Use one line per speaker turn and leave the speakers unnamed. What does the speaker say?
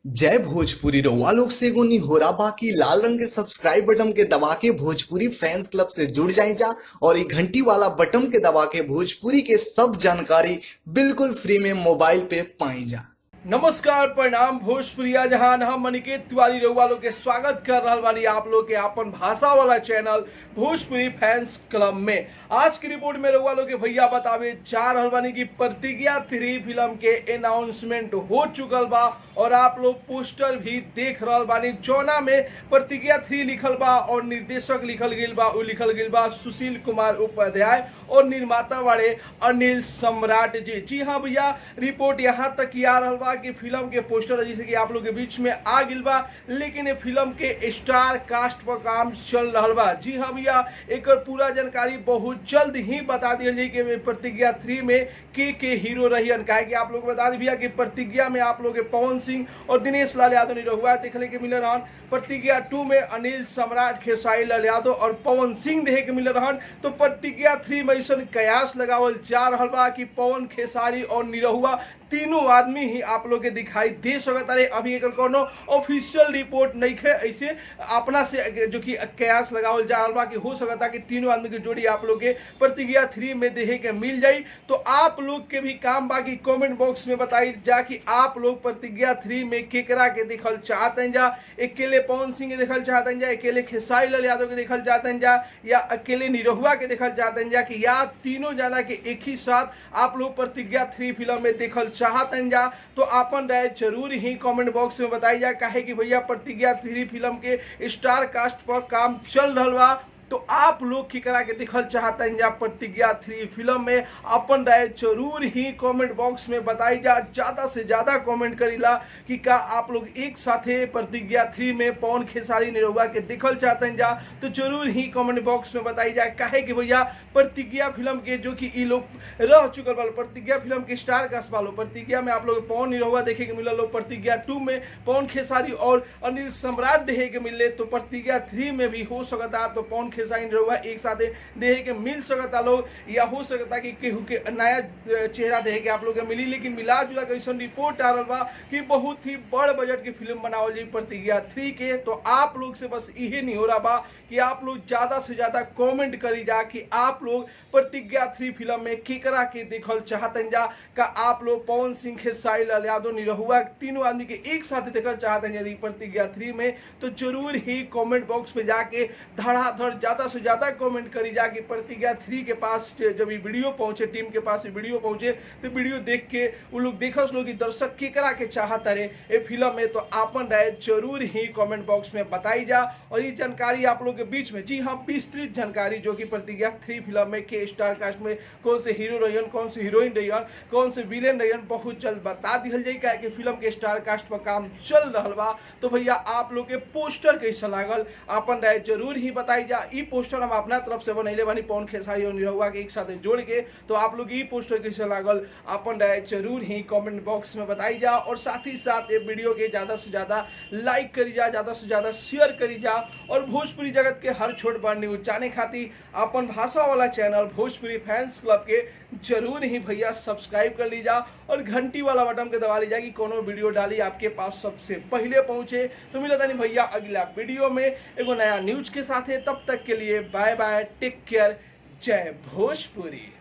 जय भोजपुरी रउआ लोग से एगो निहोरा बाकी लाल रंग के सब्सक्राइब बटन के दबा के भोजपुरी फैंस क्लब से जुड़ जाए जा और ये घंटी वाला बटन के दबा के भोजपुरी के सब जानकारी बिल्कुल फ्री में मोबाइल पे पाई जा।
नमस्कार प्रणाम भोजपुरिया जहान हम मनिकेत तिवारी रउआ लोग के स्वागत कर रहा बानी आप लोग के अपन भाषा वाला चैनल भोजपुरी फैंस क्लब में। आज की रिपोर्ट में रउआ लोग के भैया बतावे जा रहल बानी कि प्रतिज्ञा 3 फिल्म के अनाउंसमेंट हो चुकल बा और आप लोग पोस्टर भी देख रहल बानी जौना में प्रतिज्ञा 3 लिखल बा और निर्देशक लिखल गेल बा लिखल गेल बा सुशील कुमार उपाध्याय और निर्माता वाले अनिल सम्राट जी। जी हाँ भैया, रिपोर्ट यहाँ तक आ रहल बा कि फिल्म के पोस्टर जैसे कि आप लोग के बीच में आ गिल बा, लेकिन ये फिल्म के स्टार कास्ट पर काम चल रहा बा। जी हाँ भैया, एक पूरा जानकारी बहुत जल्द ही बता दिया जाए कि प्रतिज्ञा 3 में के हीरो रहियन। काहे कि आप लोग बता दी भैया कि प्रतिज्ञा में आप लोग पवन सिंह और दिनेश लाल यादव निरहुआ देखने के मिल रहन। प्रतिज्ञा 2 में अनिल सम्राट, खेसारी लाल यादव और पवन सिंह देखे के मिल रहन। तो प्रतिज्ञा 3 में ऐसा कयास लगावल जा रहा बा कि पवन, खेसारी और निरहुआ तीनों आदमी ही आप लोग के दिखाई दे सकता है। अभी एक कोनो ऑफिशियल रिपोर्ट नहीं है, ऐसे अपना से जो कि कयास लगावल जा रहा बा कि हो सकता कि तीनों आदमी की जोड़ी आप लोग के प्रतिज्ञा 3 में देखे के मिल जाई। तो आप लोग के भी काम बाकी कमेंट बॉक्स में बताई जा कि आप लोग प्रतिज्ञा 3 में केकरा के देखल चाहते हैं जा। अकेले पवन सिंह के देखल चाहते हैं जा, अकेले खेसारी लाल यादव के देखल चाहते हैं जा, या अकेले निरहुआ के देखल चाहते हैं जा, कि या तीनों जना के एक ही साथ आप लोग प्रतिज्ञा 3 फिल्म में देखल चाहते हैं जा। तो आपन राय जरूर ही कमेंट बॉक्स में बताई जा। काहे कि भैया प्रतिज्ञा 3 फिल्म के स्टार कास्ट पर काम चल रहा बा। तो आप लोग की करा के दिखल चाहते हैं प्रतिज्ञा 3 फिल्म में, अपन राय जरूर ही कमेंट बॉक्स में बताई जा। ज्यादा से ज्यादा कमेंट करीला कि का आप लोग एक साथे प्रतिज्ञा 3 में पवन, खेसारी, निरहुआ के दिखल चाहते हैं जा। तो जरूर ही कमेंट बॉक्स में बताई जाए। काहे कि भैया प्रतिज्ञा फिल्म के जो कि ई लोग रह चुकल वालों, प्रतिज्ञा फिल्म के स्टार कास्ट वालों, प्रतिज्ञा में आप लोग पवन, निरहुआ देखे के मिलल, प्रतिज्ञा 2 में पवन, खेसारी और अनिल सम्राट देखे के मिले। तो प्रतिज्ञा 3 में भी हो सकता तो पवन, खेसारी, निरहुआ एक साथ देखे के मिल सकता लोग, या हो सकता कि केहू के नया चेहरा देखे के आप लोग के मिली। लेकिन मिला जुला के ऐसा रिपोर्ट आ रहा बा कि बहुत ही बड़ बजट की फिल्म बनावल जाई प्रतिज्ञा 3 के। तो आप लोग से बस यही नहीं हो रहा बा कि आप लोग ज्यादा से ज्यादा कमेंट करी जा कि आप लोग प्रतिज्ञा 3 फिल्म में केकरा के देखल चाहते जा। का आप लोग पवन सिंह, खेसारी लाल यादव, निरहुआ तीनों आदमी के एक साथ देखल चाहते हैं यदि प्रतिज्ञा 3 में, तो जरूर ही कमेंट बॉक्स में जाके धड़ाधड़ ज्यादा से ज्यादा कमेंट करी जा कि प्रतिज्ञा 3 के पास जब ये वीडियो पहुंचे, टीम के पास ये वीडियो पहुंचे, तो वीडियो देख के वो लोग देखस लोग कि दर्शक केकरा के चाहता रहे ये फिल्म में। तो आपन राय जरूर ही कमेंट बॉक्स में बताई जा। और ये जानकारी आप लोग के बीच में, जी हाँ, विस्तृत जानकारी जो कि प्रतिज्ञा 3 फिल्म में के स्टार कास्ट में कौन से हीरो रहियन, कौन से हीरोइन रहियन, कौन से विलेन रहियन, बहुत जल्द बता दिहल जाई। काहे कि फिल्म के स्टार कास्ट पर काम चल रहा बा। तो भैया आप लोग के पोस्टर कैसा लागल आपन राय जरूर ही बताई जा। ई पोस्टर हम अपना तरफ से बनैले बानी पवन, खेसारी और निरहुआ के एक साथ जोड़ के। तो आप लोग ई पोस्टर कैसे लागल अपन राय जरूर ही कमेंट बॉक्स में बताई जा। और साथ ही साथ ये वीडियो के ज्यादा से ज्यादा लाइक करी जा, ज्यादा से ज्यादा शेयर करी जा। और भोजपुरी जगत के हर छोट बड़ न्यूज जाने खातिर अपन भाषा वाला चैनल भोजपुरी फैंस क्लब के जरूर ही भैया सब्सक्राइब कर लीजा और घंटी वाला बटन के दबा लीजा कि कोनो वीडियो डाली आपके पास सबसे पहले पहुंचे। तो मिलता नहीं भैया अगला वीडियो में एगो नया न्यूज के साथ है। तब तक के लिए बाय बाय, टेक केयर, जय भोजपुरी।